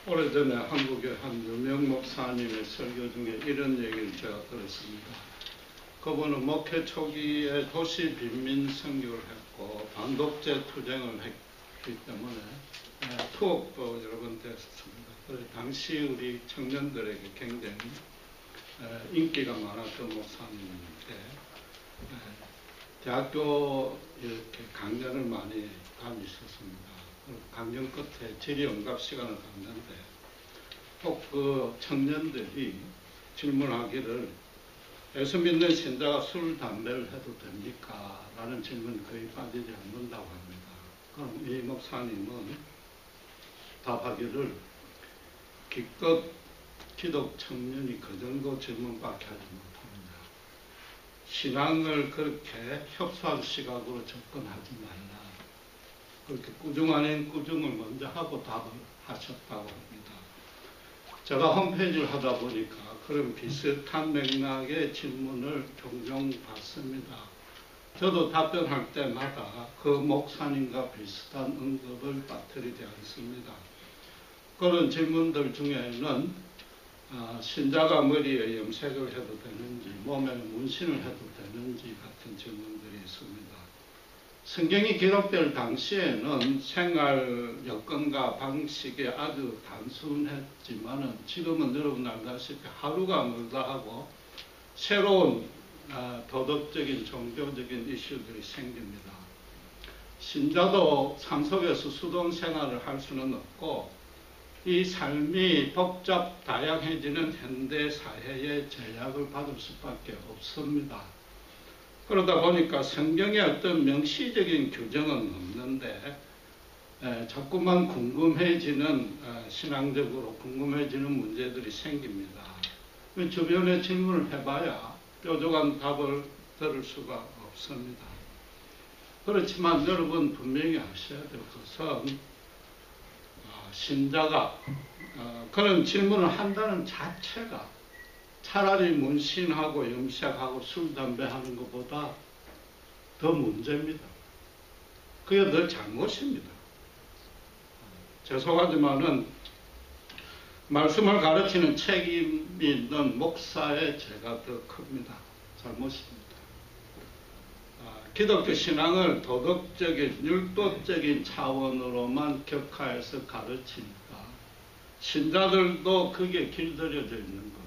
오래전에 한국의 한 유명 목사님의 설교 중에 이런 얘기를 제가 들었습니다. 그분은 목회 초기에 도시 빈민 선교를 했고 반독재 투쟁을 했기 때문에 투옥도 여러 번 됐습니다. 그래서 당시 우리 청년들에게 굉장히 인기가 많았던 목사님인데 대학교 이렇게 강연을 많이 다니셨습니다. 강연 끝에 질의응답 시간을 갖는데 꼭 그 청년들이 질문하기를 예수 믿는 신자가 술, 담배를 해도 됩니까? 라는 질문 거의 빠지지 않는다고 합니다. 그럼 이 목사님은 답하기를 기껏 기독 청년이 그 정도 질문밖에 하지 못합니다. 신앙을 그렇게 협소한 시각으로 접근하지 말라. 그렇게 꾸중 아닌 꾸중을 먼저 하고 답을 하셨다고 합니다. 제가 홈페이지를 하다 보니까 그런 비슷한 맥락의 질문을 종종 받습니다. 저도 답변할 때마다 그 목사님과 비슷한 언급을 빠뜨리지 않습니다. 그런 질문들 중에는 신자가 머리에 염색을 해도 되는지, 몸에 문신을 해도 되는지 같은 질문들이 있습니다. 성경이 기록될 당시에는 생활 여건과 방식이 아주 단순했지만은 지금은 여러분 알다시피 하루가 멀다 하고 새로운 도덕적인 종교적인 이슈들이 생깁니다. 신자도 산속에서 수동 생활을 할 수는 없고 이 삶이 복잡 다양해지는 현대 사회의 제약을 받을 수밖에 없습니다. 그러다 보니까 성경에 어떤 명시적인 규정은 없는데 자꾸만 궁금해지는 신앙적으로 궁금해지는 문제들이 생깁니다. 주변에 질문을 해봐야 뾰족한 답을 들을 수가 없습니다. 그렇지만 여러분 분명히 아셔야 될 것은 신자가 그런 질문을 한다는 자체가 차라리 문신하고 염색하고 술, 담배 하는 것보다 더 문제입니다. 그게 더 잘못입니다. 죄송하지만은 말씀을 가르치는 책임이 있는 목사의 죄가 더 큽니다. 잘못입니다. 기독교 신앙을 도덕적인, 율도적인 차원으로만 격화해서 가르치니까 신자들도 그게 길들여져 있는 겁니다.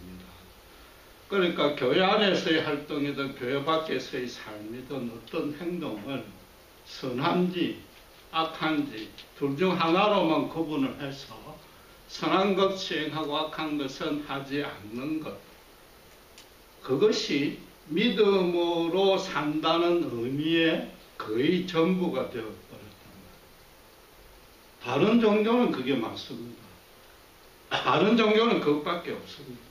그러니까 교회 안에서의 활동이든 교회 밖에서의 삶이든 어떤 행동을 선한지 악한지 둘 중 하나로만 구분을 해서 선한 것 수행하고 악한 것은 하지 않는 것, 그것이 믿음으로 산다는 의미의 거의 전부가 되어버렸단 말이에요. 다른 종교는 그게 맞습니다. 다른 종교는 그것밖에 없습니다.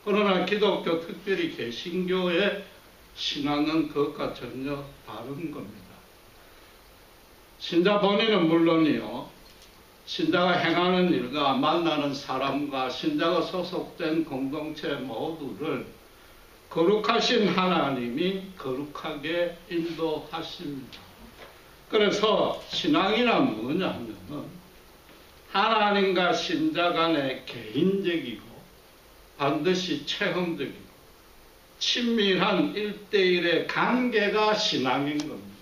그러나 기독교, 특별히 개신교의 신앙은 그것과 전혀 다른 겁니다. 신자 본인은 물론이요, 신자가 행하는 일과 만나는 사람과 신자가 소속된 공동체 모두를 거룩하신 하나님이 거룩하게 인도하십니다. 그래서 신앙이란 뭐냐 하면은 하나님과 신자 간의 개인적이고 반드시 체험적이고 친밀한 1:1의 관계가 신앙인 겁니다.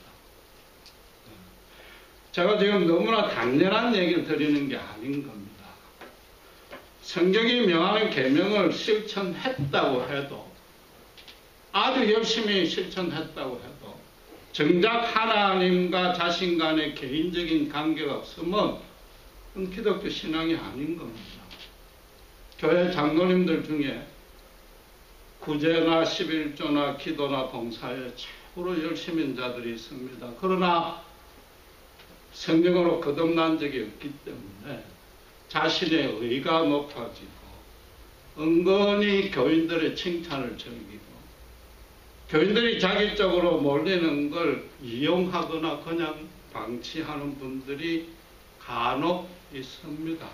제가 지금 너무나 당연한 얘기를 드리는 게 아닌 겁니다. 성경이 명하는 계명을 실천했다고 해도, 아주 열심히 실천했다고 해도 정작 하나님과 자신 간의 개인적인 관계가 없으면 그건 기독교 신앙이 아닌 겁니다. 교회 장로님들 중에 구제나 11조나 기도나 봉사에 최고로 열심인 자들이 있습니다. 그러나 성경으로 거듭난 적이 없기 때문에 자신의 의가 높아지고 은근히 교인들의 칭찬을 즐기고 교인들이 자기적으로 몰리는 걸 이용하거나 그냥 방치하는 분들이 간혹 있습니다.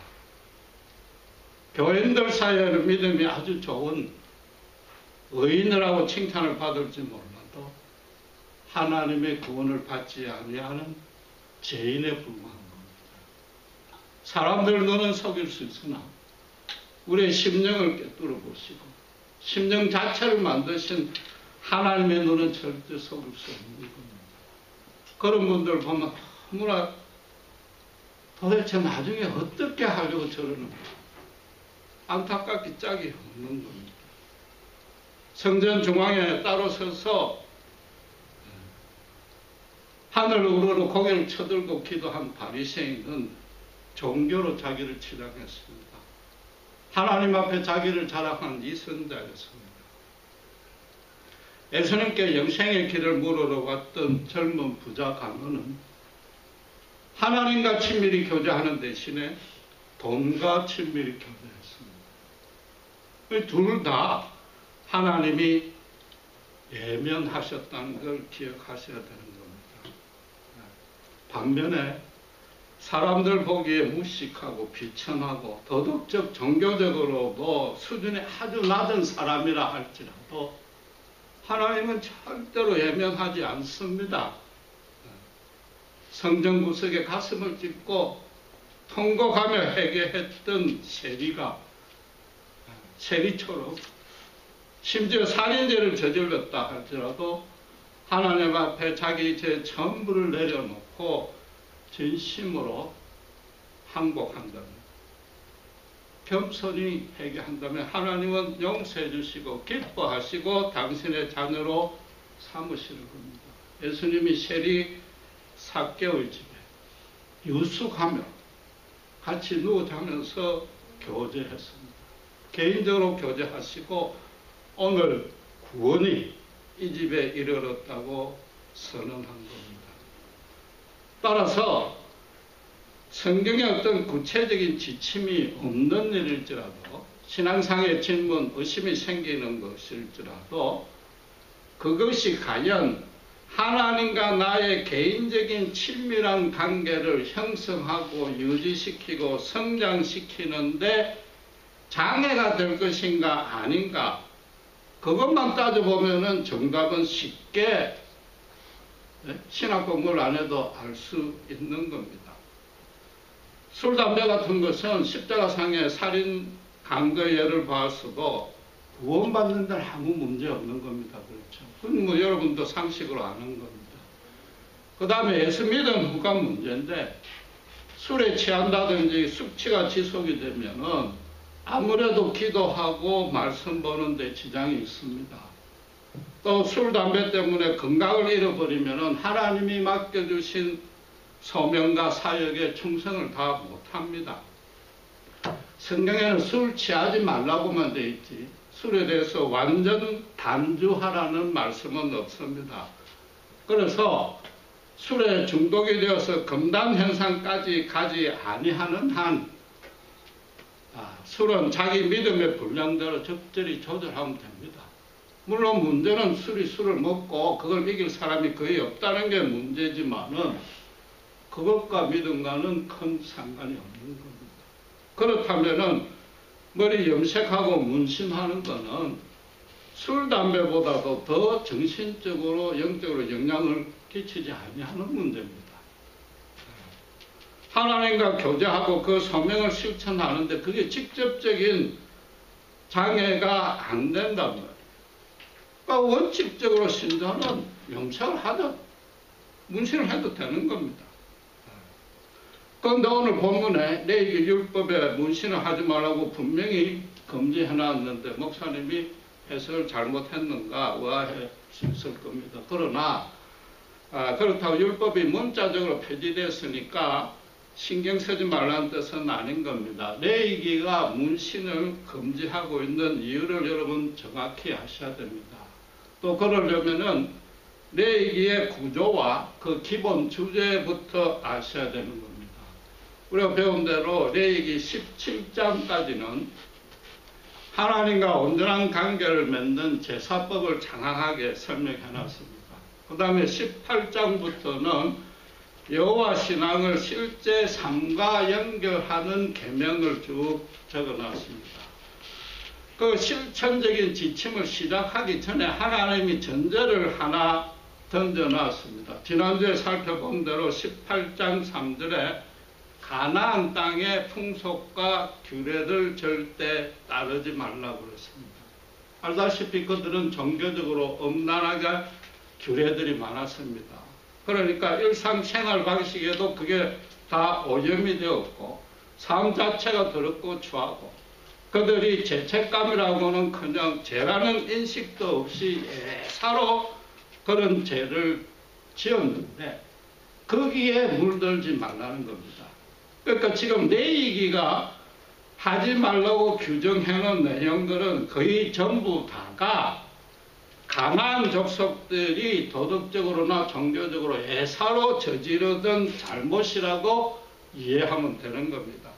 교인들 사이에는 믿음이 아주 좋은 의인이라고 칭찬을 받을지 몰라도 하나님의 구원을 받지 아니하는 죄인에 불과한 겁니다. 사람들 너는 속일 수 있으나 우리의 심령을 꿰뚫어 보시고 심령 자체를 만드신 하나님의 눈은 절대 속일 수 없는 겁니다. 그런 분들 보면 너무나 도대체 나중에 어떻게 하려고 저러는가 안타깝기 짝이 없는 겁니다. 성전 중앙에 따로 서서 하늘을 우러러 고개를 쳐들고 기도한 바리새인은 종교로 자기를 치장했습니다. 하나님 앞에 자기를 자랑한 이 선자였습니다. 예수님께 영생의 길을 물으러 왔던 젊은 부자 가문은 하나님과 친밀히 교제하는 대신에 돈과 친밀히 교제했습니다. 둘 다 하나님이 예면하셨다는 걸 기억하셔야 되는 겁니다. 반면에 사람들 보기에 무식하고 비천하고 도덕적 종교적으로도 수준이 아주 낮은 사람이라 할지라도 하나님은 절대로 예면하지 않습니다. 성전 구석에 가슴을 찢고 통곡하며 회개했던 세리처럼 심지어 살인죄를 저질렀다 할지라도 하나님 앞에 자기 죄 전부를 내려놓고 진심으로 항복한다면, 겸손히 회개한다면 하나님은 용서해 주시고 기뻐하시고 당신의 자녀로 삼으시는 겁니다. 예수님이 세리 삭개오의 집에 유숙하며 같이 누워 자면서 교제했습니다. 개인적으로 교제하시고 오늘 구원이 이 집에 이르렀다고 선언한 겁니다. 따라서 성경에 어떤 구체적인 지침이 없는 일일지라도 신앙상의 질문, 의심이 생기는 것일지라도 그것이 과연 하나님과 나의 개인적인 친밀한 관계를 형성하고 유지시키고 성장시키는데 장애가 될 것인가 아닌가, 그것만 따져보면 정답은 쉽게 신학 공부를 안 해도 알 수 있는 겁니다. 술, 담배 같은 것은 십자가상의 살인, 강도 예를 봤어도 구원받는 데는 아무 문제 없는 겁니다. 그렇죠? 그건 뭐 여러분도 상식으로 아는 겁니다. 그 다음에 예수 믿은 후가 문제인데, 술에 취한다든지 숙취가 지속이 되면은 아무래도 기도하고 말씀 보는데 지장이 있습니다. 또 술, 담배 때문에 건강을 잃어버리면은 하나님이 맡겨주신 소명과 사역에 충성을 다 못합니다. 성경에는 술 취하지 말라고만 돼 있지 술에 대해서 완전 단주하라는 말씀은 없습니다. 그래서 술에 중독이 되어서 금단 현상까지 가지 아니하는 한 술은 자기 믿음의 분량대로 적절히 조절하면 됩니다. 물론 문제는 술을 먹고 그걸 이길 사람이 거의 없다는 게 문제지만은 그것과 믿음과는 큰 상관이 없는 겁니다. 그렇다면은 머리 염색하고 문신하는 거는 술, 담배보다도 더 정신적으로 영적으로 영향을 끼치지 아니하는 문제입니다. 하나님과 교제하고 그 소명을 실천하는데 그게 직접적인 장애가 안 된단 말이에요. 그러니까 원칙적으로 신자는 염색을 하든 문신을 해도 되는 겁니다. 그런데 오늘 본문에 레위기 율법에 문신을 하지 말라고 분명히 금지해놨는데 목사님이 해석을 잘못했는가 의아했을 겁니다. 그러나 그렇다고 율법이 문자적으로 폐지됐으니까 신경 쓰지 말라는 뜻은 아닌 겁니다. 레위기가 문신을 금지하고 있는 이유를 여러분 정확히 아셔야 됩니다. 또 그러려면은 레위기의 구조와 그 기본 주제부터 아셔야 되는 겁니다. 우리가 배운 대로 레위기 17장까지는 하나님과 온전한 관계를 맺는 제사법을 장황하게 설명해 놨습니다. 그 다음에 18장부터는 여호와 신앙을 실제 삶과 연결하는 계명을 쭉 적어 놨습니다. 그 실천적인 지침을 시작하기 전에 하나님이 전제를 하나 던져 놨습니다. 지난주에 살펴본 대로 18장 3절에 가나안 땅의 풍속과 규례를 절대 따르지 말라고 그랬습니다. 알다시피 그들은 종교적으로 엄난하게 규례들이 많았습니다. 그러니까 일상생활 방식에도 그게 다 오염이 되었고 삶 자체가 더럽고 추하고 그들이 죄책감이라고는 그냥 죄라는 인식도 없이 예사로 그런 죄를 지었는데 거기에 물들지 말라는 겁니다. 그러니까 지금 내이기가 하지 말라고 규정해놓은 내용들은 거의 전부 다가 가나안 족속들이 도덕적으로나 종교적으로 예사로 저지르던 잘못이라고 이해하면 되는 겁니다.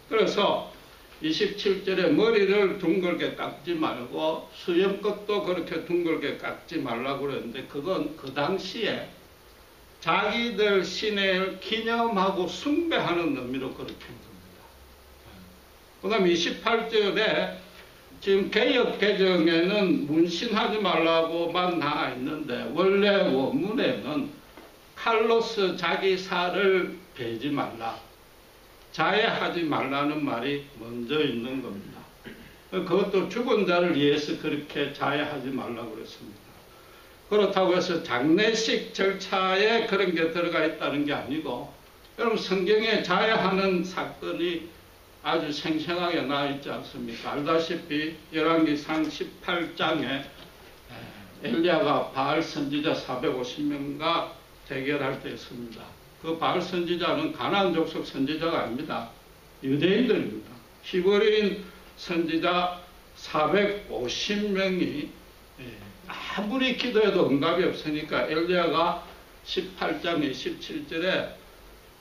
그래서 27절에 머리를 둥글게 깎지 말고 수염끝도 그렇게 둥글게 깎지 말라고 그랬는데 그건 그 당시에 자기들 신을 기념하고 숭배하는 의미로 그렇게 한 겁니다. 그 다음 28절에 지금 개역 개정에는 문신하지 말라고만 나와 있는데 원래 원문에는 칼로스 자기 살을 베지 말라, 자해하지 말라는 말이 먼저 있는 겁니다. 그것도 죽은 자를 위해서 그렇게 자해하지 말라고 그랬습니다. 그렇다고 해서 장례식 절차에 그런 게 들어가 있다는 게 아니고 여러분 성경에 자해하는 사건이 아주 생생하게 나와 있지 않습니까? 알다시피 열왕기상 18장에 엘리야가 바알 선지자 450명과 대결할 때 있습니다. 그 바알 선지자는 가나안 족속 선지자가 아닙니다. 유대인들입니다. 히브리인 선지자 450명이 아무리 기도해도 응답이 없으니까 엘리야가 18장 27절에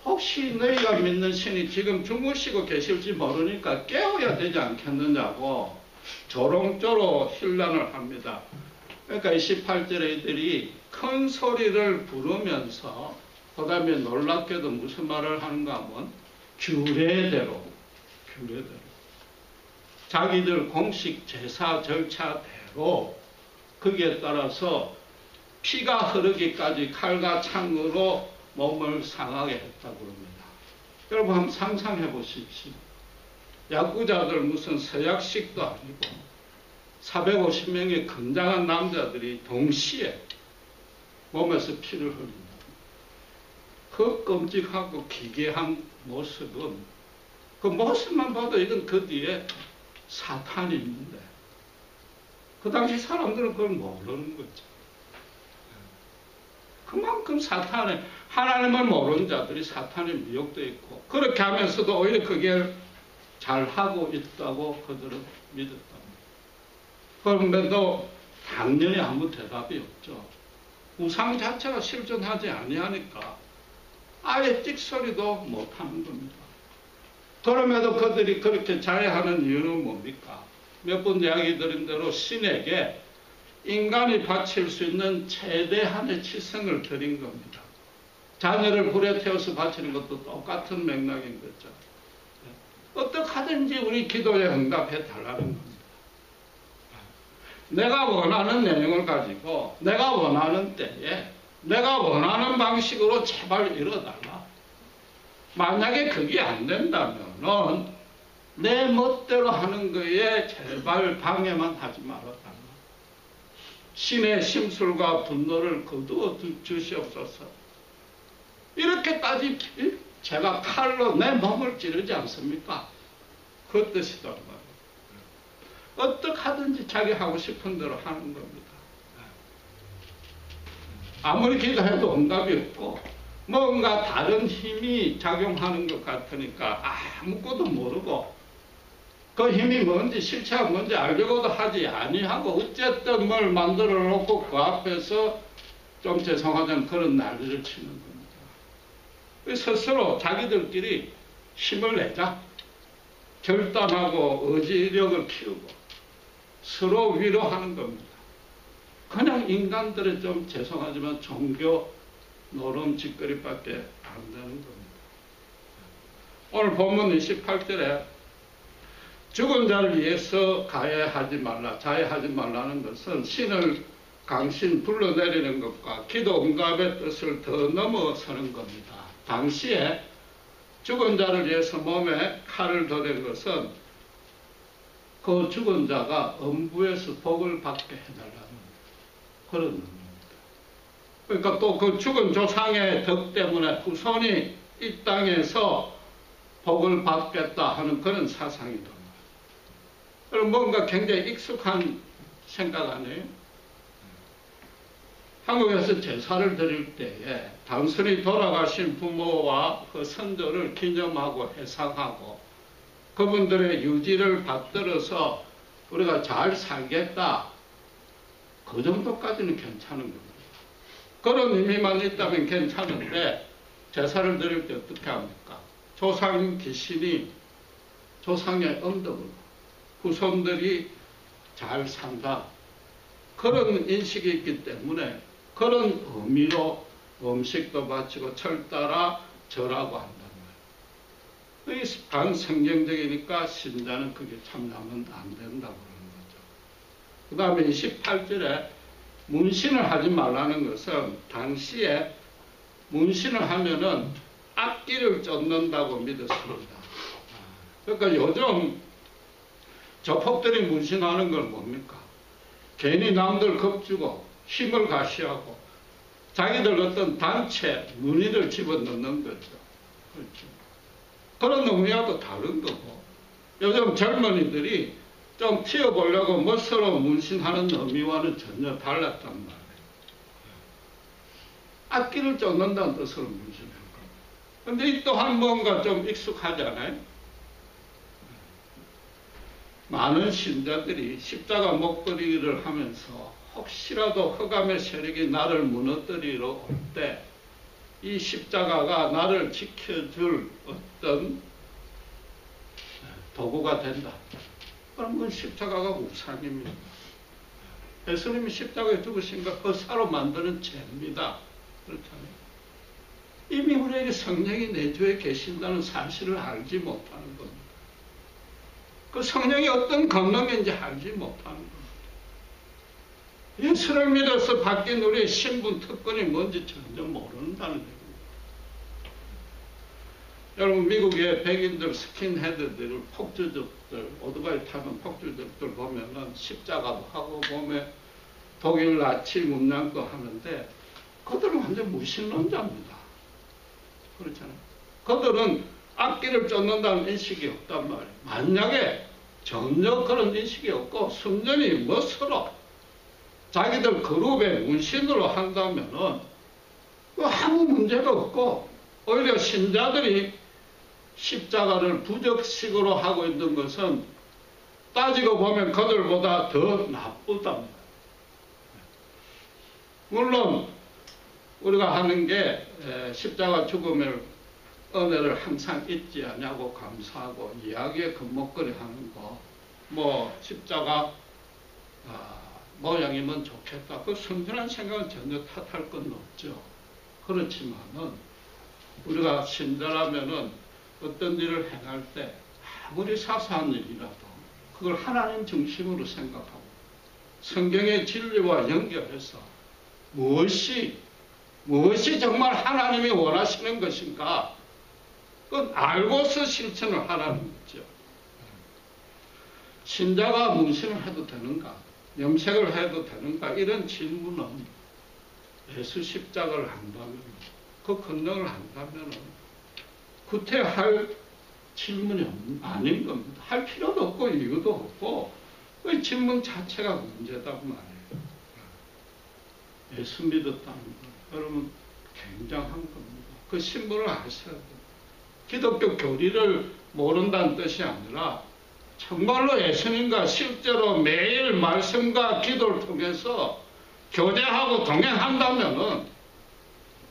혹시 너희가 믿는 신이 지금 주무시고 계실지 모르니까 깨워야 되지 않겠느냐고 조롱조로 힐난을 합니다. 그러니까 28절에 이들이 큰 소리를 부르면서 그 다음에 놀랍게도 무슨 말을 하는가 하면 규례대로 자기들 공식 제사 절차대로 거기에 따라서 피가 흐르기까지 칼과 창으로 몸을 상하게 했다고 합니다. 여러분 한번 상상해 보십시오. 야구자들 무슨 서약식도 아니고 450명의 건장한 남자들이 동시에 몸에서 피를 흘린다. 그 끔찍하고 기괴한 모습은 그 모습만 봐도 이건 그 뒤에 사탄이 있는데 그 당시 사람들은 그걸 모르는 거죠. 그만큼 사탄의 하나님을 모르는 자들이 사탄에 미혹되어 있고 그렇게 하면서도 오히려 그게 잘하고 있다고 그들은 믿었답니다. 그런데도 당연히 아무 대답이 없죠. 우상 자체가 실존하지 아니하니까 아예 찍소리도 못하는 겁니다. 그럼에도 그들이 그렇게 자해하는 이유는 뭡니까? 몇 번 이야기 드린 대로 신에게 인간이 바칠 수 있는 최대한의 치성을 드린 겁니다. 자녀를 불에 태워서 바치는 것도 똑같은 맥락인 거죠. 어떻게 하든지 우리 기도에 응답해 달라는 겁니다. 내가 원하는 내용을 가지고 내가 원하는 때에 내가 원하는 방식으로 제발 이뤄달라. 만약에 그게 안 된다면은 내 멋대로 하는 거에 제발 방해만 하지 말아달라. 신의 심술과 분노를 거두어 주시옵소서. 이렇게까지 제가 칼로 내 몸을 찌르지 않습니까? 그 뜻이단 말이에요. 어떻게 하든지 자기 하고 싶은 대로 하는 겁니다. 아무리 기도해도 응답이 없고 뭔가 다른 힘이 작용하는 것 같으니까 아무것도 모르고 그 힘이 뭔지 실체가 뭔지 알려고도 하지 아니하고 어쨌든 뭘 만들어 놓고 그 앞에서 좀 죄송하자면 그런 난리를 치는 겁니다. 스스로 자기들끼리 힘을 내자. 결단하고 의지력을 키우고 서로 위로하는 겁니다. 그냥 인간들의 좀 죄송하지만 종교 노름 짓거리밖에 안 되는 겁니다. 오늘 본문 28절에 죽은 자를 위해서 가해하지 말라, 자해하지 말라는 것은 신을 강신 불러내리는 것과 기도 응답의 뜻을 더 넘어서는 겁니다. 당시에 죽은 자를 위해서 몸에 칼을 들인 것은 그 죽은 자가 음부에서 복을 받게 해달라는 그런 의미입니다. 그러니까 또 그 죽은 조상의 덕 때문에 후손이 이 땅에서 복을 받겠다 하는 그런 사상이다. 그럼 뭔가 굉장히 익숙한 생각 아니에요? 한국에서 제사를 드릴 때에 단순히 돌아가신 부모와 그 선조를 기념하고 회상하고 그분들의 유지를 받들어서 우리가 잘 살겠다, 그 정도까지는 괜찮은 겁니다. 그런 의미만 있다면 괜찮은데 제사를 드릴 때 어떻게 합니까? 조상 귀신이 조상의 언덕으로 후손들이 잘 산다, 그런 인식이 있기 때문에 그런 의미로 음식도 바치고 철따라 절하고 한단 말이에요. 이게 반성경적이니까 신자는 그게 참여하면 안 된다고 그러는 거죠. 그 다음에 28절에 문신을 하지 말라는 것은 당시에 문신을 하면은 악기를 쫓는다고 믿었습니다. 그러니까 요즘 조폭들이 문신하는 건 뭡니까? 괜히 남들 겁주고 힘을 가시하고 자기들 어떤 단체 문의를 집어넣는 거죠. 그렇죠. 그런 의미와도 다른 거고, 요즘 젊은이들이 좀 튀어보려고 멋스러운 문신하는 의미와는 전혀 달랐단 말이에요. 악기를 쫓는다는 뜻으로 문신한 겁니다. 근데 이 또한 뭔가 좀 익숙하지 않아요? 많은 신자들이 십자가 목도리를 하면서 혹시라도 흑암의 세력이 나를 무너뜨리러 올 때 이 십자가가 나를 지켜줄 어떤 도구가 된다. 그러면 십자가가 우상입니다. 예수님이 십자가에 죽으신 것 허사로 만드는 죄입니다. 그렇잖아요. 이미 우리에게 성령이 내주에 계신다는 사실을 알지 못하는 겁니다. 그 성령이 어떤 권능인지 알지 못하는 겁니다. 예수를 믿어서 바뀐 우리의 신분 특권이 뭔지 전혀 모른다는 얘기입니다. 여러분, 미국의 백인들, 스킨헤드들, 폭주족들, 오토바이 타는 폭주족들 보면은 십자가도 하고 몸에 독일 나치 문양도 하는데 그들은 완전 무신론자입니다. 그렇잖아요. 그들은 악기를 쫓는다는 인식이 없단 말이에요. 만약에 전혀 그런 인식이 없고 순전히 멋으로 자기들 그룹의 문신으로 한다면은 아무 문제가 없고, 오히려 신자들이 십자가를 부적식으로 하고 있는 것은 따지고 보면 그들보다 더 나쁘답니다. 물론 우리가 하는 게 십자가 죽음을 은혜를 항상 잊지 않냐고 감사하고 이야기의 금목걸이 하는 거, 뭐 십자가 모양이면 좋겠다, 그 순전한 생각은 전혀 탓할 건 없죠. 그렇지만은 우리가 신자라면은 어떤 일을 행할 때 아무리 사소한 일이라도 그걸 하나님 중심으로 생각하고 성경의 진리와 연결해서 무엇이 정말 하나님이 원하시는 것인가, 그건 알고서 실천을 하라는 거죠. 신자가 문신을 해도 되는가, 염색을 해도 되는가, 이런 질문은 예수 십자가를 한다면, 그 권능을 한다면 구태할 질문이 아닌 겁니다. 할 필요도 없고 이유도 없고 그 질문 자체가 문제다고 말해요. 예수 믿었다는 건 여러분 굉장한 겁니다. 그 신분을 아셔야 돼요. 기독교 교리를 모른다는 뜻이 아니라 정말로 예수님과 실제로 매일 말씀과 기도를 통해서 교제하고 동행한다면은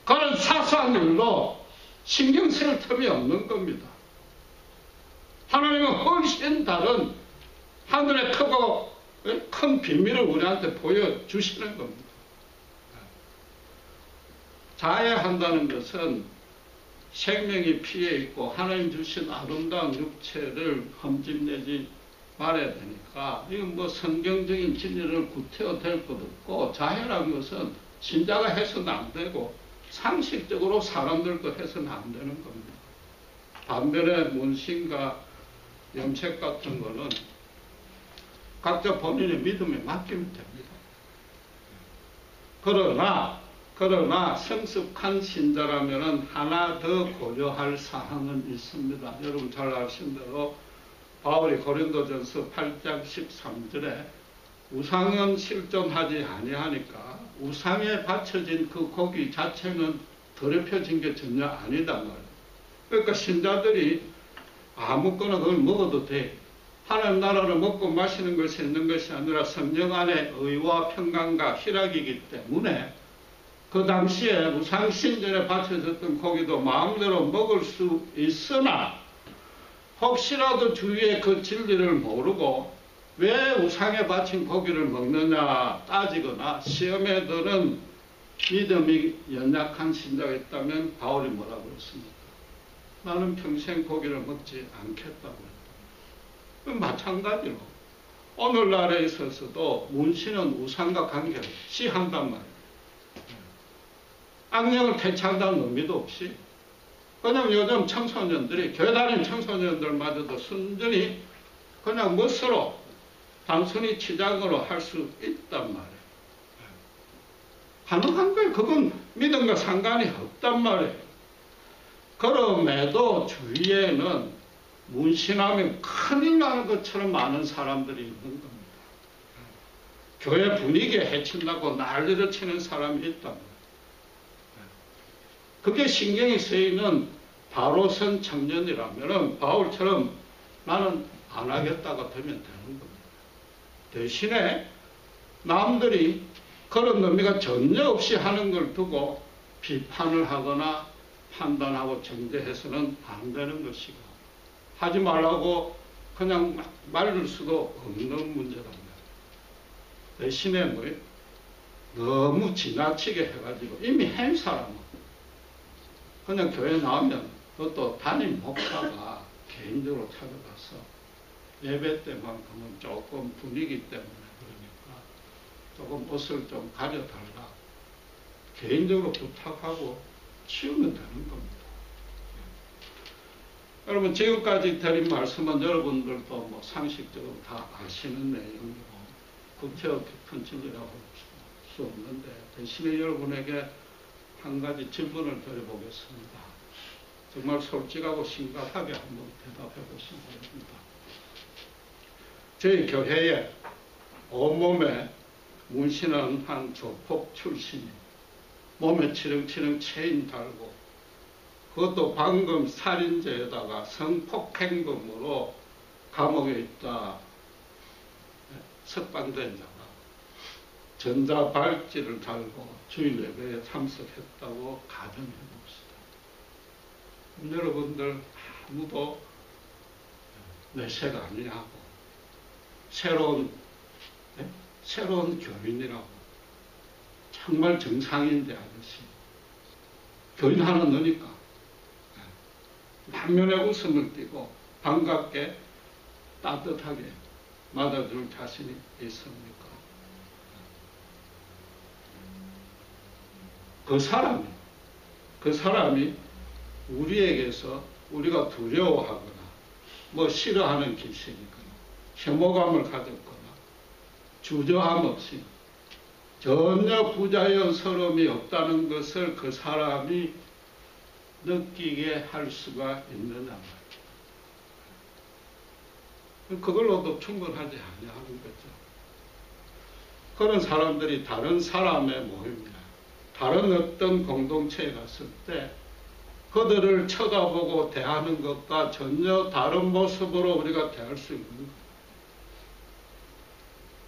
그런 사소한 일로 신경 쓸 틈이 없는 겁니다. 하나님은 훨씬 다른 하늘의 크고 큰 비밀을 우리한테 보여주시는 겁니다. 자해한다는 것은 생명이 피해 있고 하나님 주신 아름다운 육체를 흠집내지 말아야 되니까, 이건 뭐 성경적인 진리를 구태어댈 것도 없고, 자해라는 것은 신자가 해서는 안 되고 상식적으로 사람들도 해서는 안 되는 겁니다. 반면에 문신과 염색 같은 거는 각자 본인의 믿음에 맡기면 됩니다. 그러나 성숙한 신자라면 하나 더 고려할 사항은 있습니다. 여러분 잘 아시는 대로 바울이 고린도전서 8장 13절에 우상은 실존하지 아니하니까 우상에 바쳐진 그 고기 자체는 더럽혀진 게 전혀 아니다 말이에요. 그러니까 신자들이 아무거나 그걸 먹어도 돼. 하나님 나라를 먹고 마시는 것이 있는 것이 아니라 성령 안에 의와 평강과 희락이기 때문에 그 당시에 우상신전에 바쳐졌던 고기도 마음대로 먹을 수 있으나 혹시라도 주위에 그 진리를 모르고 왜 우상에 바친 고기를 먹느냐 따지거나 시험에 드는 믿음이 연약한 신자가 있다면 바울이 뭐라고 했습니까? 나는 평생 고기를 먹지 않겠다고 했다. 마찬가지로 오늘날에 있어서도 문신은 우상과 관계없이 한단 말이에요. 악령을 퇴치한다는 의미도 없이 그냥 요즘 청소년들이 교회 다니는 청소년들마저도 순전히 그냥 멋으로 단순히 치장으로 할 수 있단 말이에요. 가능한 거예요. 그건 믿음과 상관이 없단 말이에요. 그럼에도 주위에는 문신하면 큰일 나는 것처럼 많은 사람들이 있는 겁니다. 교회 분위기에 해친다고 난리를 치는 사람이 있단 말이에요. 그게 신경이 쓰이는 바로선 청년이라면 바울처럼 나는 안 하겠다가 되면 되는 겁니다. 대신에 남들이 그런 의미가 전혀 없이 하는 걸 두고 비판을 하거나 판단하고 정죄해서는 안 되는 것이고 하지 말라고 그냥 말릴 수도 없는 문제랍니다. 대신에 뭐예요? 너무 지나치게 해가지고 이미 한 사람은 그냥 교회 나오면 그것도 담임 목사가 개인적으로 찾아가서 예배 때만큼은 조금 분위기 때문에 그러니까 조금 옷을 좀 가려달라 개인적으로 부탁하고 치우면 되는 겁니다. 여러분 지금까지 드린 말씀은 여러분들도 뭐 상식적으로 다 아시는 내용이고 구체적 깊은 진리라고 할 수 없는데 대신에 여러분에게 한 가지 질문을 드려보겠습니다. 정말 솔직하고 심각하게 한번 대답해 보시기 바랍니다. 저희 교회에 온몸에 문신한 한 조폭 출신이 몸에 치렁치렁 체인 달고 그것도 방금 살인죄에다가 성폭행범으로 감옥에 있다 석방된 자가 전자발찌를 달고 주일 예배에 참석했다고 가정해 봅시다. 여러분들 아무도 내색 아니하고 새로운 교인이라고 정말 정상인데 아저씨 교인 하나 넣으니까 만면에 웃음을 띠고 반갑게 따뜻하게 맞아줄 자신이 있습니까? 그 사람이 우리에게서 우리가 두려워하거나 뭐 싫어하는 기색이거나 혐오감을 가졌거나 주저함 없이 전혀 부자연스러움이 없다는 것을 그 사람이 느끼게 할 수가 있느냐 말이에요. 그걸로도 충분하지 아니하는 거죠. 그런 사람들이 다른 사람의 모임이나 다른 어떤 공동체에 갔을 때 그들을 쳐다보고 대하는 것과 전혀 다른 모습으로 우리가 대할 수 있는 거예요.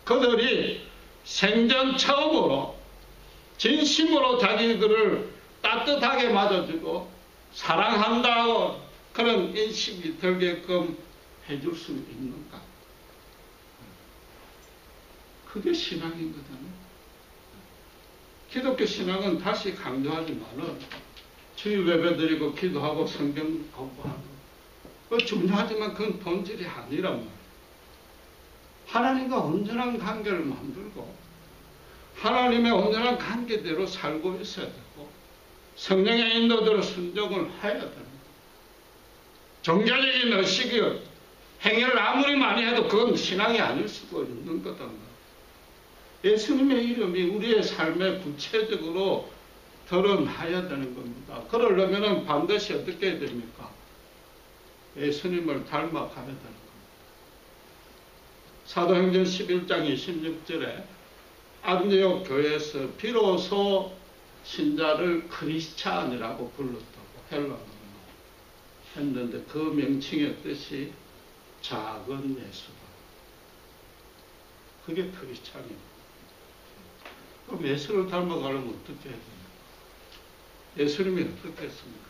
그들이 생전 처음으로 진심으로 자기들을 따뜻하게 맞아주고 사랑한다고 그런 인식이 들게끔 해줄 수 있는가? 그게 신앙인 거잖아요. 기독교 신앙은 다시 강조하지만은 주일 예배 드리고 기도하고 성경 공부하고 그 중요하지만 그건 본질이 아니란 말이에요. 하나님과 온전한 관계를 만들고 하나님의 온전한 관계대로 살고 있어야 되고 성령의 인도대로 순종을 해야 됩니다. 종교적인 의식이 행위를 아무리 많이 해도 그건 신앙이 아닐 수도 있는 거다. 예수님의 이름이 우리의 삶에 구체적으로 드러나야 되는 겁니다. 그러려면 반드시 어떻게 해야 됩니까? 예수님을 닮아가야 되는 겁니다. 사도행전 11장 26절에 안디옥 교회에서 비로소 신자를 크리스찬이라고 불렀다고 헬라어로 했는데 그 명칭의 뜻이 작은 예수다. 그게 크리스찬입니다. 그럼 예수를 닮아가려면 어떻게 해야 됩니까? 예수님이 어떻게 했습니까?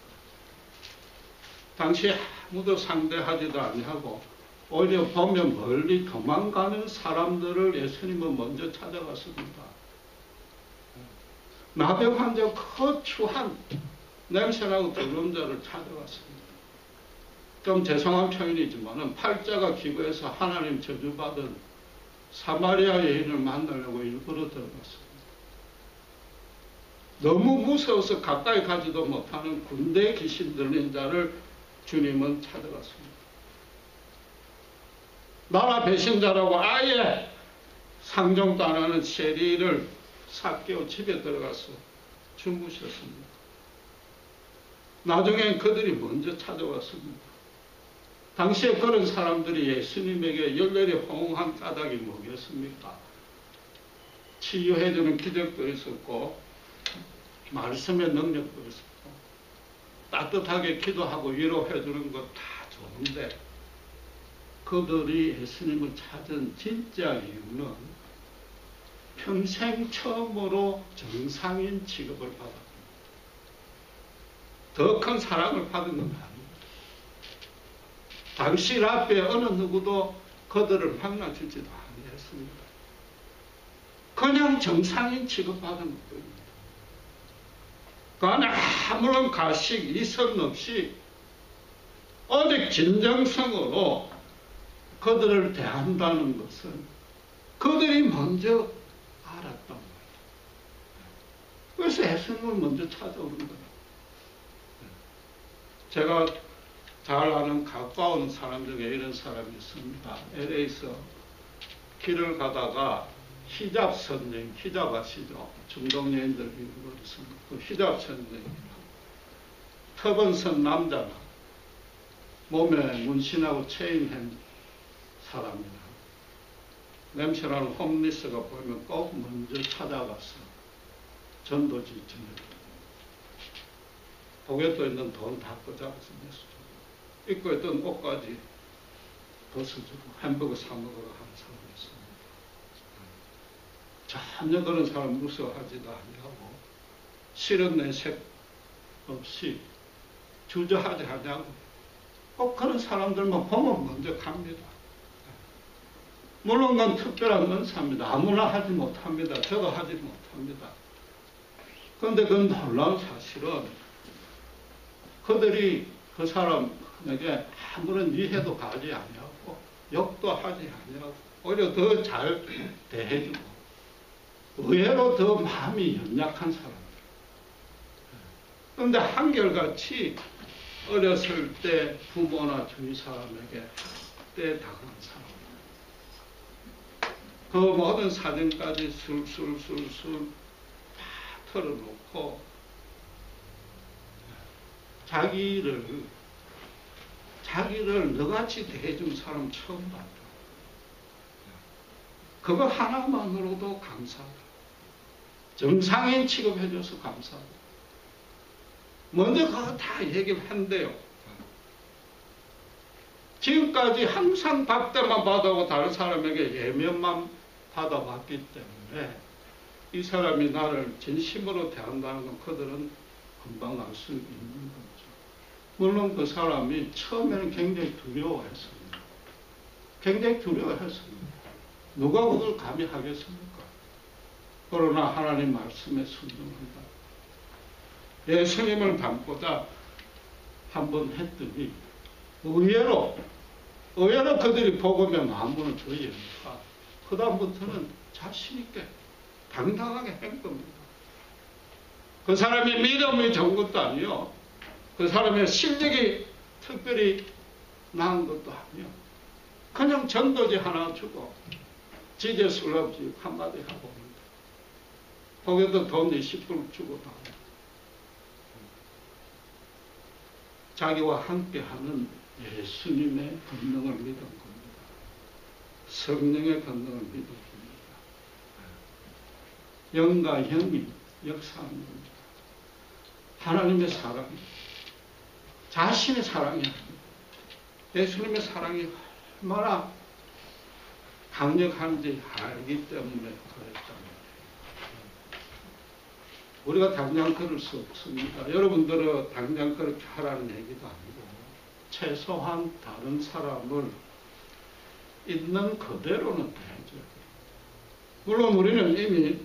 당시 아무도 상대하지도 아니하고 오히려 보면 멀리 도망가는 사람들을 예수님은 먼저 찾아갔습니다. 나병 환자 거추한 냄새나고 더러운 자를 찾아갔습니다. 좀 죄송한 표현이지만 팔자가 기부해서 하나님 저주받은 사마리아 여인을 만나려고 일부러 들어갔습니다. 너무 무서워서 가까이 가지도 못하는 군대 귀신 들린 자를 주님은 찾아갔습니다. 나라 배신자라고 아예 상종도 안 하는 세리를 삭개오 집에 들어가서 주무셨습니다. 나중엔 그들이 먼저 찾아왔습니다. 당시에 그런 사람들이 예수님에게 열렬히 호응한 까닭이 뭐겠습니까? 치유해주는 기적도 있었고 말씀의 능력도 있었고 따뜻하게 기도하고 위로해주는 것 다 좋은데 그들이 예수님을 찾은 진짜 이유는 평생 처음으로 정상인 취급을 받았습니다. 더 큰 사랑을 받은 건 아닙니다. 당신 앞에 어느 누구도 그들을 만나주지도 아니했습니다. 그냥 정상인 취급받은 것입니다. 그 안에 아무런 가식, 이성 없이 오직 진정성으로 그들을 대한다는 것은 그들이 먼저 알았단 말이에요. 그래서 예수님을 먼저 찾아오는 거예요. 제가 잘 아는 가까운 사람 중에 이런 사람이 있습니다. LA에서 길을 가다가 히잡 선생, 히잡 아시죠? 중동 여인들 이름으로 있습니다. 그 히잡 선생이라고 터번 선 남자나 몸에 문신하고 체인한 사람이나 냄새나는 홈리스가 보이면 꼭 먼저 찾아가서 전도지 전해줍니다. 포개도 있는 돈 다 꺼잡아서 내서주고 입고 있던 옷까지 벗어주고 햄버거 사 먹으러 하는 사람이 있습니다. 전혀 그런 사람 무서워하지도 아니하고 싫은 내색 없이 주저하지 않냐고 꼭 그런 사람들만 보면 먼저 갑니다. 물론 그건 특별한 은사입니다. 아무나 하지 못합니다. 저도 하지 못합니다. 그런데 그 놀라운 사실은 그들이 그 사람에게 아무런 이해도 가지 아니하고 욕도 하지 아니하고 오히려 더 잘 대해주고 의외로 더 마음이 연약한 사람들. 그런데 한결같이 어렸을 때 부모나 주위 사람에게 학대 당한 사람. 그 모든 사정까지 술술술술 다 털어놓고 자기를 너같이 대해준 사람 처음 봤다. 그거 하나만으로도 감사하다. 정상인 취급해줘서 감사하다. 먼저 그거 다 얘기를 한대요. 지금까지 항상 박대만 받아오고 다른 사람에게 예면만 받아왔기 때문에 이 사람이 나를 진심으로 대한다는 건 그들은 금방 알 수 있는 거죠. 물론 그 사람이 처음에는 굉장히 두려워했습니다. 굉장히 두려워했습니다. 누가 그걸 감히 하겠습니까? 그러나 하나님 말씀에 순종한다. 예수님을 닮고자 한번 했더니 의외로 그들이 복음의 마음문을 더 여니까 그 다음부터는 자신있게 당당하게 한 겁니다. 그 사람의 믿음이 좋은 것도 아니요. 그 사람의 실력이 특별히 나은 것도 아니요. 그냥 전도지 하나 주고 지제술업지 한마디 하고 옵니다. 거기도 돈 20불 주고 나와요. 자기와 함께하는 예수님의 권능을 믿은 겁니다. 성령의 권능을 믿은 겁니다. 영과 영이 역사하는 겁니다. 하나님의 사랑이, 자신의 사랑이 아닙니다. 예수님의 사랑이 얼마나 강력한지 알기 때문에 그랬다. 우리가 당장 그럴 수 없습니다. 여러분들은 당장 그렇게 하라는 얘기도 아니고 최소한 다른 사람을 있는 그대로는 해야죠. 물론 우리는 이미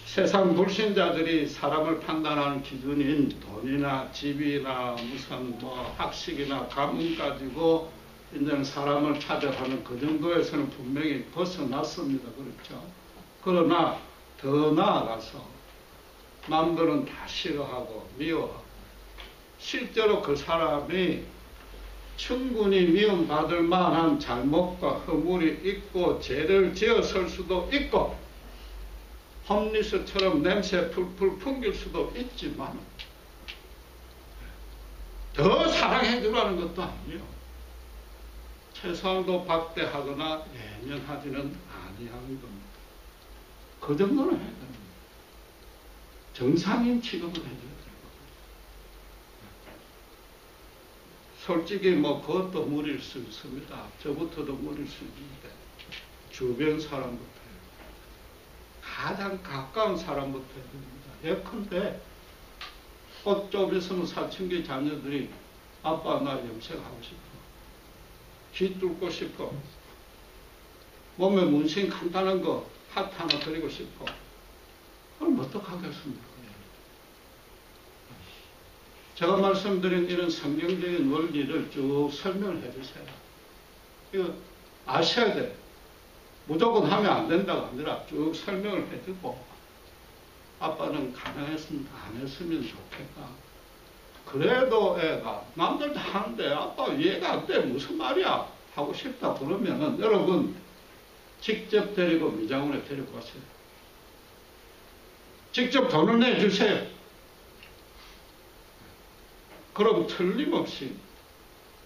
세상 불신자들이 사람을 판단하는 기준인 돈이나 집이나 무슨 뭐 학식이나 가문 가지고 이제는 사람을 차별하는 그 정도에서는 분명히 벗어났습니다. 그렇죠? 그러나 더 나아가서 남들은 다 싫어하고 미워하고 실제로 그 사람이 충분히 미움받을 만한 잘못과 허물이 있고 죄를 지었을 수도 있고 홈리스처럼 냄새 풀풀 풍길 수도 있지만 더 사랑해 주라는 것도 아니에요. 최소한도 박대하거나 예면하지는 아니하는 겁니다. 그 정도는 해야 됩니다. 정상인 취급을 해줘야 돼요. 솔직히 뭐 그것도 무리일 수 있습니다. 저부터도 무리일 수 있는데 주변 사람부터 가장 가까운 사람부터 해야 됩니다. 예컨대 꽃 좀 있으면 사춘기 자녀들이 아빠 나 염색하고 싶어. 귀 뚫고 싶어. 몸에 문신 간단한 거 하트 하나 그리고 싶어. 그럼 어떡하겠습니까? 제가 말씀드린 이런 성경적인 원리를 쭉 설명을 해주세요. 이거 아셔야 돼. 무조건 하면 안 된다가 아니라 쭉 설명을 해주고 아빠는 가능했으면 안 했으면 좋겠다. 그래도 애가 남들도 하는데 아빠 이해가 안 돼. 무슨 말이야? 하고 싶다. 그러면은 여러분 직접 데리고 미장원에 데리고 가세요. 직접 돈을 내주세요. 그럼 틀림없이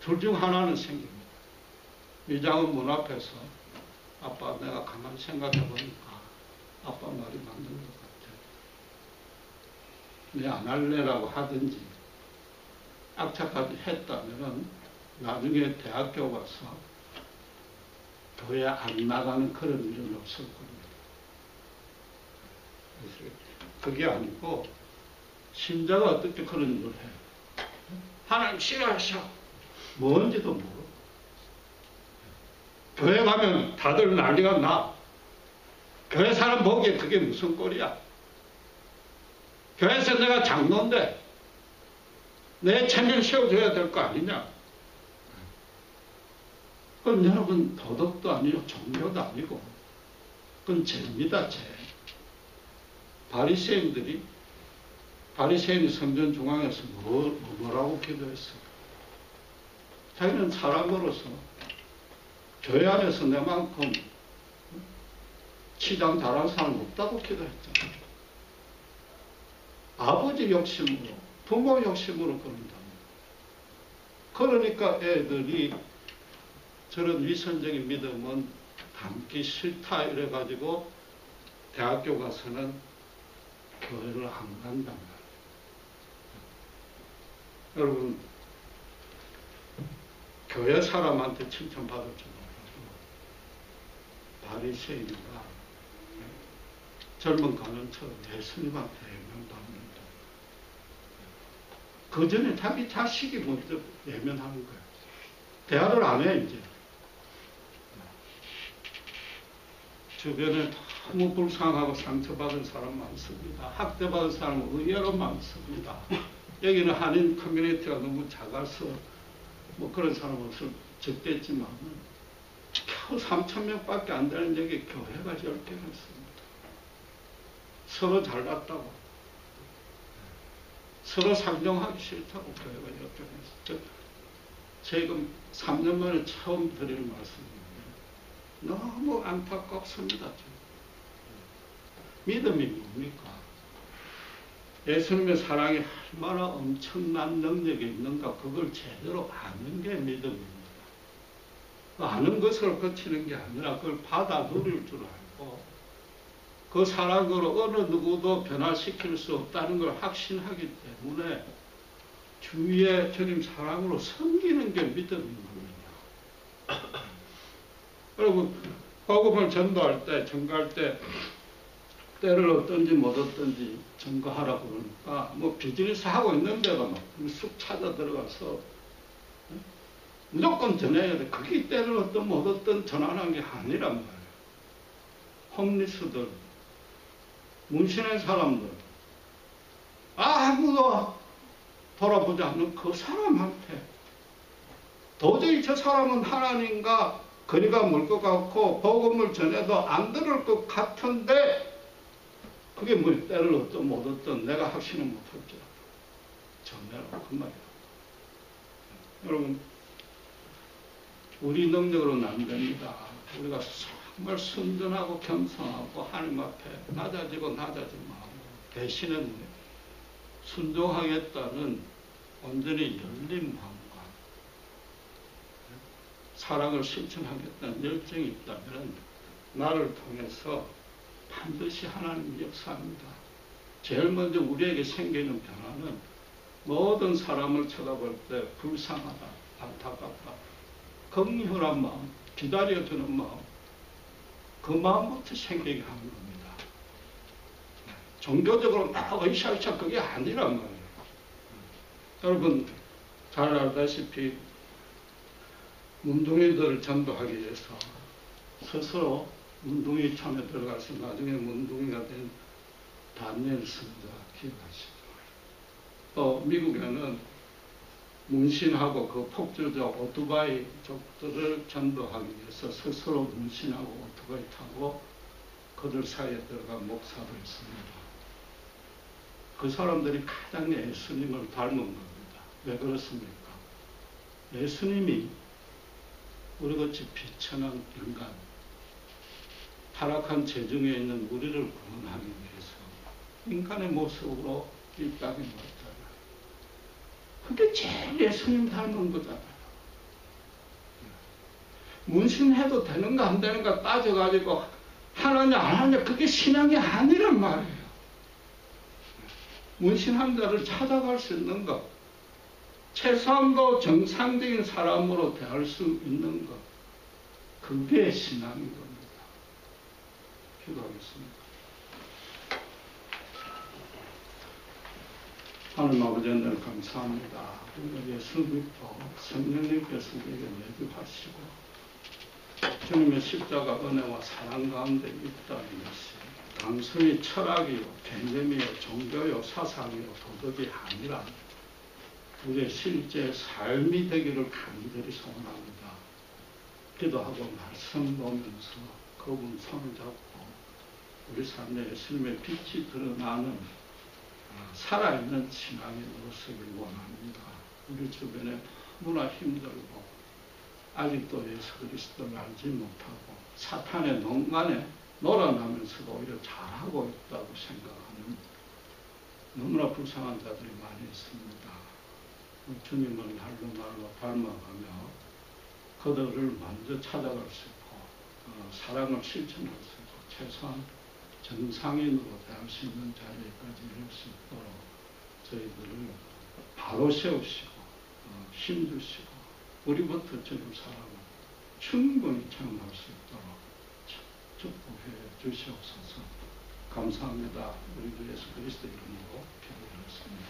둘 중 하나는 생깁니다. 미장원 문 앞에서 아빠 내가 가만히 생각해 보니까 아빠 말이 맞는 것 같아. 내 안 할래라고 하든지 악착까지 했다면은 나중에 대학교 가서 교회 안 나가는 그런 일은 없을 겁니다. 그게 아니고 신자가 어떻게 그런 일을 해요? 하나님 싫어하셔. 뭔지도 모르고. 교회 가면 다들 난리가 나. 교회 사람 보기에 그게 무슨 꼴이야. 교회에서 내가 장로인데 내 체면 세워줘야 될 거 아니냐. 그건 여러분 도덕도 아니고 종교도 아니고 그건 죄입니다. 죄. 바리새인이 성전 중앙에서 뭐라고 기도했어? 자기는 사람으로서 교회 안에서 내만큼 치장 잘한 사람 없다고 기도했잖아. 아버지 욕심으로, 부모 욕심으로 그런다. 그러니까 애들이 저런 위선적인 믿음은 담기 싫다 이래가지고 대학교 가서는 교회를 안 간단 말이에요. 여러분, 교회 사람한테 칭찬받을 줄 몰라도 바리새인이가 젊은 가는처럼 예수님한테 예면받는다. 그 전에 자기 자식이 먼저 예면하는 거예요. 대화를 안 해, 이제. 주변에 너무 불쌍하고 상처받은 사람 많습니다. 학대받은 사람은 의외로 많습니다. 여기는 한인 커뮤니티가 너무 작아서 뭐 그런 사람 없을 적겠지만 겨우 3,000명밖에 안 되는 여기 교회가 10개가 있습니다. 서로 잘났다고 서로 상종하기 싫다고 교회가 10개가 있어요. 지금 3년 만에 처음 드릴 말씀입니다. 너무 안타깝습니다. 믿음이 뭡니까? 예수님의 사랑이 얼마나 엄청난 능력이 있는가 그걸 제대로 아는 게 믿음입니다. 아는 것을 거치는 게 아니라 그걸 받아 누릴 줄 알고 그 사랑으로 어느 누구도 변화시킬 수 없다는 걸 확신하기 때문에 주위의 주님 사랑으로 섬기는 게 믿음인 겁니다. 여러분 복음을 전도할 때 전가할 때 때를 얻든지 못 얻든지 전가하라고 그러니까 뭐 비즈니스 하고 있는데도 막 쑥 찾아 들어가서 무조건 전해야 돼. 그게 때를 얻든 못 얻든 전하는 게 아니란 말이에요. 홈리스들, 문신의 사람들, 아무도 돌아보지 않는 그 사람한테 도저히 저 사람은 하나님과 거리가 멀 것 같고 복음을 전해도 안 들을 것 같은데 그게 뭐 때를 얻든 못 얻든 내가 확신은 못할지라도 전해라고 그 말이에요. 여러분 우리 능력으로는 안 됩니다. 우리가 정말 순전하고 겸손하고 하나님 앞에 낮아지고 마음으로 대신에 순종하겠다는 온전히 열린 마음과 사랑을 실천하겠다는 열정이 있다면 나를 통해서 반드시 하나님이 역사합니다. 제일 먼저 우리에게 생기는 변화는 모든 사람을 쳐다볼 때 불쌍하다, 안타깝다, 긍휼한 마음, 기다려주는 마음, 그 마음부터 생기게 하는 겁니다. 종교적으로 막 으쌰으쌰 그게 아니란 말이에요. 여러분 잘 알다시피 문둥이들을 전도하기 위해서 스스로 문둥이 참에 들어가서 나중에 문둥이가 된 다니엘 선지자 기억하시죠? 또 미국에는 문신하고 그 폭주족 오토바이족들을 전도하기 위해서 스스로 문신하고 오토바이 타고 그들 사이에 들어가 목사를 했습니다. 그 사람들이 가장 예수님을 닮은 겁니다. 왜 그렇습니까? 예수님이 우리같이 비천한 인간, 타락한 재중에 있는 우리를 구원하기 위해서 인간의 모습으로 이 땅에 왔잖아요. 그게 제일 예수님 닮은 거잖아요. 문신해도 되는가 안 되는가 따져가지고 하느냐 안 하느냐 그게 신앙이 아니란 말이에요. 문신한 자를 찾아갈 수 있는 것, 최소한도 정상적인 사람으로 대할 수 있는 것, 그게 신앙인 겁니다. 기도하겠습니다. 하나님 아버지 하나님 감사합니다. 우리가 예수 믿고 성령님께서 우리에게 내주하시고 주님의 십자가 은혜와 사랑 가운데 있다는 것이 단순히 철학이요, 개념이요, 종교요, 사상이요, 도덕이 아니라 우리의 실제 삶이 되기를 간절히 소원합니다. 기도하고 말씀 보면서 그분 손을 잡고 우리 삶에 예수님의 빛이 드러나는 살아있는 신앙의 모습을 원합니다. 우리 주변에 너무나 힘들고 아직도 예수 그리스도를 알지 못하고 사탄의 농간에 놀아나면서도 오히려 잘하고 있다고 생각하는 너무나 불쌍한 자들이 많이 있습니다. 주님을 날로 닮아가며 그들을 먼저 찾아갈 수 있고 사랑을 실천할 수 있고 최소한 정상인으로 대할 수 있는 자리에까지 이룰 수 있도록 저희들을 바로 세우시고 힘주시고 우리부터 주님 사랑을 충분히 체험할 수 있도록 축복해 주시옵소서. 감사합니다. 우리 주 예수 그리스도 이름으로 기도드렸습니다.